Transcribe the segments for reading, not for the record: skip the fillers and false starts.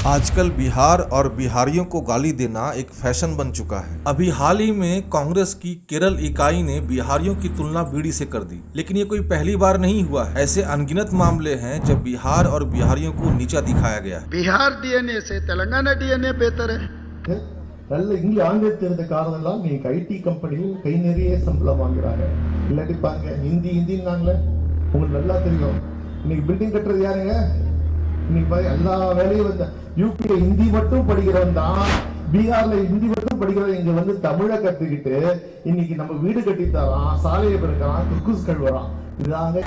आजकल बिहार और बिहारियों को गाली देना एक फैशन बन चुका है। अभी हाल ही में कांग्रेस की केरल इकाई ने बिहारियों की तुलना बीड़ी से कर दी, लेकिन ये कोई पहली बार नहीं हुआ है। ऐसे अनगिनत मामले हैं जब बिहार और बिहारियों को नीचा दिखाया गया है। बिहार डीएनए से तेलंगाना डीएनए बेहतर है। நல்ல இங்கே ஆங்கிலம் தெரிந்த காரணம்லாம் நீங்க ஐடி கம்பெனியில் கை நிறைய சம்பளம் வாங்குறாங்க. இல்லாட்டி பாருங்க ஹிந்தின்னாங்களே உங்களுக்கு நல்லா தெரியும். இன்னைக்கு பில்டிங் கட்டுறது யாருங்க? இன்னைக்கு பாருங்க எல்லா வேலையும் வந்து யூபில ஹிந்தி மட்டும் படிக்கிறவன் தான், பீகார்ல ஹிந்தி மட்டும் படிக்கிறவன் இங்க வந்து தமிழை கத்துக்கிட்டு இன்னைக்கு நம்ம வீடு கட்டி தரான், சாலையை பெருக்கிறான், குக்கூஸ் கழுவுறான். இதாங்க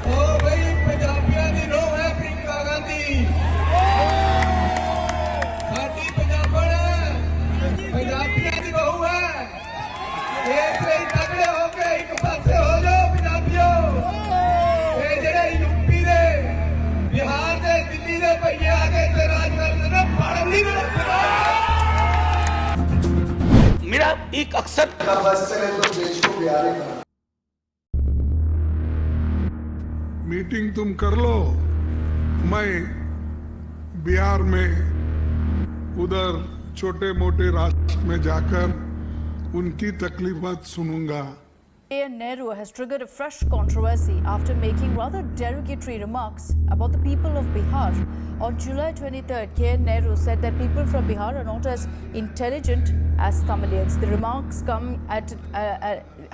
मेरा एक अक्सर मीटिंग तुम कर लो, मैं बिहार में उधर छोटे मोटे राष्ट्र में जाकर उनकी तकलीफत सुनूंगा। Nehru has triggered a fresh controversy after making rather derogatory remarks about the people of Bihar. On July 23rd, K.N. Nehru said that people from Bihar are not as intelligent as Tamilians. The remarks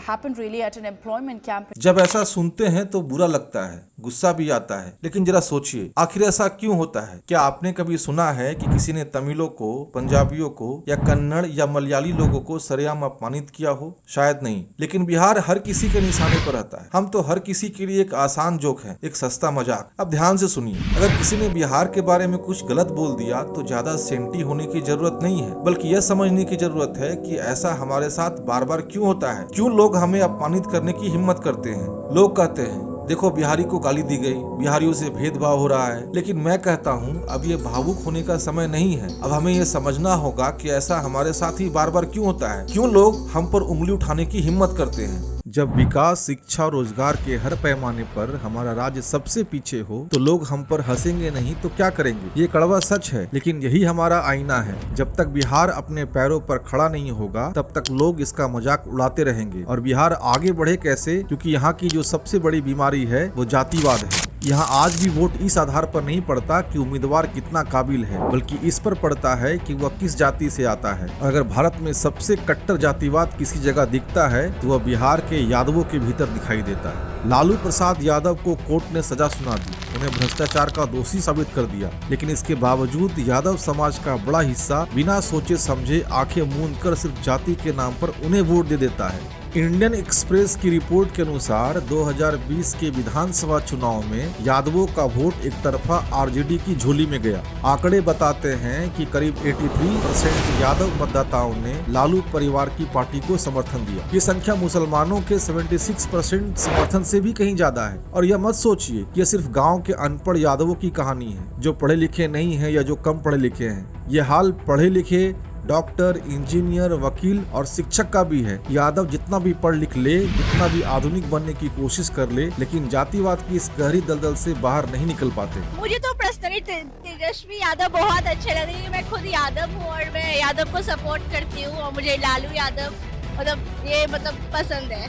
happened really at an employment campaign. जब ऐसा सुनते हैं तो बुरा लगता है, गुस्सा भी आता है, लेकिन जरा सोचिए आखिर ऐसा क्यों होता है? क्या आपने कभी सुना है कि किसी ने तमिलों को, पंजाबियों को या कन्नड़ या मलयाली लोगों को सरेआम अपमानित किया हो? शायद नहीं, लेकिन बिहार हर किसी के निशाने पर रहता है। हम तो हर किसी के लिए एक आसान जोक है, एक सस्ता मजाक। अब ध्यान से सुनिए, अगर किसी ने बिहार के बारे में कुछ गलत बोल दिया तो ज्यादा सेंटी होने की जरूरत नहीं है, बल्कि यह समझने की जरूरत है कि ऐसा हमारे साथ बार बार क्यों होता है, क्यों लोग हमें अपमानित करने की हिम्मत करते हैं। लोग कहते हैं देखो बिहारी को गाली दी गई, बिहारियों से भेदभाव हो रहा है, लेकिन मैं कहता हूँ अब ये भावुक होने का समय नहीं है। अब हमें ये समझना होगा कि ऐसा हमारे साथ ही बार बार क्यों होता है, क्यों लोग हम पर उंगली उठाने की हिम्मत करते हैं। जब विकास, शिक्षा, रोजगार के हर पैमाने पर हमारा राज्य सबसे पीछे हो तो लोग हम पर हंसेंगे नहीं तो क्या करेंगे? ये कड़वा सच है, लेकिन यही हमारा आईना है। जब तक बिहार अपने पैरों पर खड़ा नहीं होगा तब तक लोग इसका मजाक उड़ाते रहेंगे। और बिहार आगे बढ़े कैसे? क्योंकि यहाँ की जो सबसे बड़ी बीमारी है वो जातिवाद है। यहाँ आज भी वोट इस आधार पर नहीं पड़ता कि उम्मीदवार कितना काबिल है, बल्कि इस पर पड़ता है कि वह किस जाति से आता है। और अगर भारत में सबसे कट्टर जातिवाद किसी जगह दिखता है तो वह बिहार के यादवों के भीतर दिखाई देता है। लालू प्रसाद यादव को कोर्ट ने सजा सुना दी, उन्हें भ्रष्टाचार का दोषी साबित कर दिया, लेकिन इसके बावजूद यादव समाज का बड़ा हिस्सा बिना सोचे समझे आंखें मूंद कर सिर्फ जाति के नाम पर उन्हें वोट दे देता है। इंडियन एक्सप्रेस की रिपोर्ट के अनुसार 2020 के विधानसभा चुनाव में यादवों का वोट एक तरफा आरजेडी की झोली में गया। आंकड़े बताते हैं कि करीब 83% यादव मतदाताओं ने लालू परिवार की पार्टी को समर्थन दिया। ये संख्या मुसलमानों के 76% समर्थन से भी कहीं ज्यादा है। और यह मत सोचिए कि यह सिर्फ गाँव के अनपढ़ यादवों की कहानी है, जो पढ़े लिखे नहीं है या जो कम पढ़े लिखे हैं। ये हाल पढ़े लिखे डॉक्टर, इंजीनियर, वकील और शिक्षक का भी है। यादव जितना भी पढ़ लिख ले, जितना भी आधुनिक बनने की कोशिश कर ले, लेकिन जातिवाद की इस गहरी दलदल से बाहर नहीं निकल पाते। मुझे तो पर्सनली तेजस्वी यादव बहुत अच्छे लग रहे हैं। मैं खुद यादव हूँ और मैं यादव को सपोर्ट करती हूँ और मुझे लालू यादव मतलब पसंद है।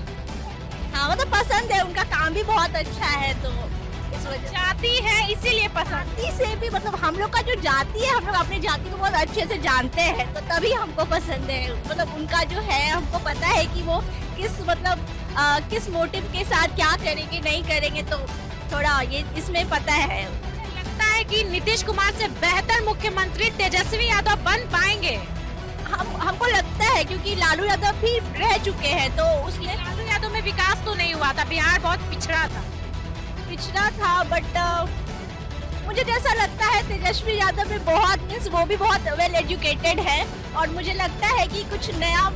हाँ मतलब पसंद है, उनका काम भी बहुत अच्छा है। तो जाति है इसीलिए पसंद। से भी मतलब हम लोग का जो जाति है, हम लोग अपनी जाति को बहुत अच्छे से जानते हैं, तो तभी हमको पसंद है। मतलब उनका जो है हमको पता है कि वो किस मोटिव के साथ क्या करेंगे नहीं करेंगे, तो थोड़ा ये इसमें पता है। लगता है कि नीतीश कुमार से बेहतर मुख्यमंत्री तेजस्वी यादव बन पाएंगे। हमको लगता है क्योंकि लालू यादव भी रह चुके हैं, तो उसलिए लालू यादव में विकास तो नहीं हुआ था, बिहार बहुत पिछड़ा था। बट मुझे जैसा लगता है तेजस्वी यादव में वो भी बहुत वेल एजुकेटेड है और मुझे लगता है कि कुछ नया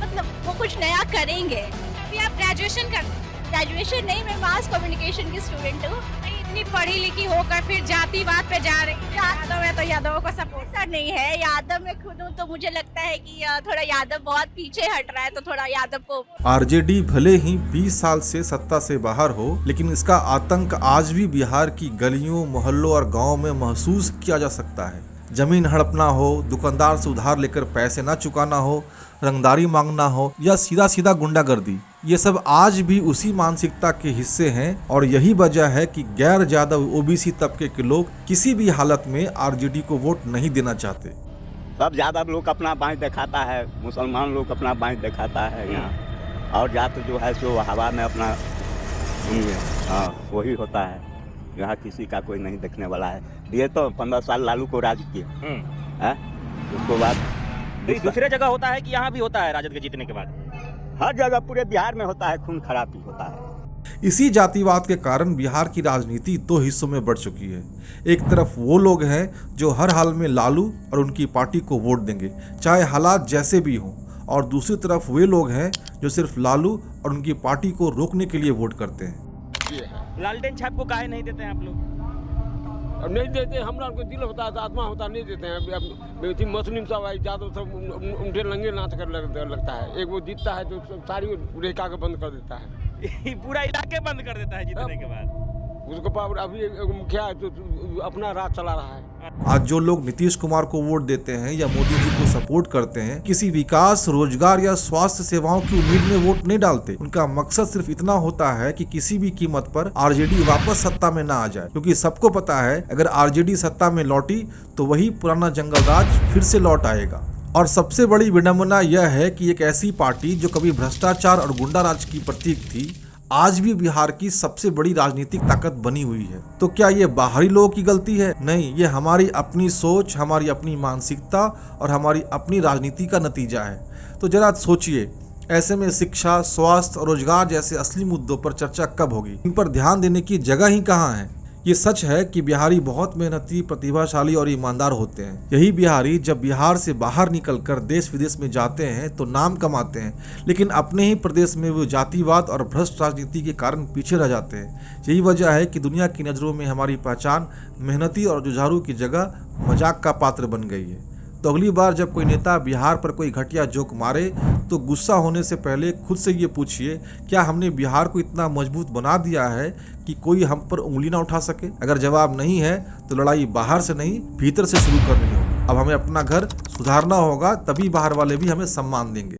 वो कुछ नया करेंगे। अभी आप ग्रेजुएशन नहीं, मैं मास कम्युनिकेशन की स्टूडेंट हूँ। इतनी पढ़ी लिखी होकर फिर जातिवाद पे जा रही है। यादव है तो यादवों को सपोर्ट ऐसा नहीं है। यादव में खुद हूँ तो मुझे लगता है कि थोड़ा यादव बहुत पीछे हट रहा है, तो थोड़ा यादव को। आरजेडी भले ही 20 साल से सत्ता से बाहर हो, लेकिन इसका आतंक आज भी बिहार की गलियों, मोहल्लों और गाँव में महसूस किया जा सकता है। जमीन हड़पना हो, दुकानदार से उधार लेकर पैसे ना चुकाना हो, रंगदारी मांगना हो या सीधा सीधा गुंडागर्दी, ये सब आज भी उसी मानसिकता के हिस्से हैं और यही वजह है कि गैर यादव ओबीसी तबके के लोग किसी भी हालत में आरजेडी को वोट नहीं देना चाहते। सब ज़्यादा लोग अपना बाँझ दिखाता है, मुसलमान लोग अपना बाँझ दिखाता है यहाँ, और जात जो है सो हवा में अपना हाँ वही होता है। यहाँ किसी का कोई नहीं देखने वाला है। ये तो 15 साल लालू को राज किए है, उसको बाद दूसरे जगह होता है कि यहाँ भी होता है राजद के जीतने के बाद? हर जगह पूरे बिहार में होता है, खून खराबी होता है। इसी जातिवाद के कारण बिहार की राजनीति दो हिस्सों में बढ़ चुकी है। एक तरफ वो लोग हैं जो हर हाल में लालू और उनकी पार्टी को वोट देंगे, चाहे हालात जैसे भी हों, और दूसरी तरफ वे लोग हैं जो सिर्फ लालू और उनकी पार्टी को रोकने के लिए वोट करते हैं। लालटेन छाप को काहे नहीं देते हैं आप लोग? अब नहीं देते, हमरा को दिल होता है, आत्मा होता है, नहीं देते हैं। अब मुस्लिम सब यादव सब उनके लंगे नाच कर लगता है। एक वो जीतता है तो सारी रेखा को बंद कर देता है, पूरा इलाके बंद कर देता है जीतने के बाद। उसको अभी मुखिया है तो अपना राज चला रहा है। आज जो लोग नीतीश कुमार को वोट देते हैं या मोदी जी को सपोर्ट करते हैं, किसी विकास, रोजगार या स्वास्थ्य सेवाओं की उम्मीद में वोट नहीं डालते। उनका मकसद सिर्फ इतना होता है कि किसी भी कीमत पर आरजेडी वापस सत्ता में ना आ जाए, क्योंकि सबको पता है अगर आरजेडी सत्ता में लौटी तो वही पुराना जंगल राज फिर से लौट आएगा। और सबसे बड़ी विडंबना यह है कि एक ऐसी पार्टी जो कभी भ्रष्टाचार और गुंडा राज की प्रतीक थी, आज भी बिहार की सबसे बड़ी राजनीतिक ताकत बनी हुई है। तो क्या ये बाहरी लोगों की गलती है? नहीं, ये हमारी अपनी सोच, हमारी अपनी मानसिकता और हमारी अपनी राजनीति का नतीजा है। तो जरा सोचिए, ऐसे में शिक्षा, स्वास्थ्य और रोजगार जैसे असली मुद्दों पर चर्चा कब होगी? इन पर ध्यान देने की जगह ही कहाँ है? ये सच है कि बिहारी बहुत मेहनती, प्रतिभाशाली और ईमानदार होते हैं। यही बिहारी जब बिहार से बाहर निकलकर देश विदेश में जाते हैं तो नाम कमाते हैं, लेकिन अपने ही प्रदेश में वो जातिवाद और भ्रष्ट राजनीति के कारण पीछे रह जाते हैं। यही वजह है कि दुनिया की नज़रों में हमारी पहचान मेहनती और जुझारू की जगह मजाक का पात्र बन गई है। तो अगली बार जब कोई नेता बिहार पर कोई घटिया जोक मारे तो गुस्सा होने से पहले खुद से ये पूछिए, क्या हमने बिहार को इतना मजबूत बना दिया है कि कोई हम पर उंगली ना उठा सके? अगर जवाब नहीं है तो लड़ाई बाहर से नहीं, भीतर से शुरू करनी होगी। अब हमें अपना घर सुधारना होगा, तभी बाहर वाले भी हमें सम्मान देंगे।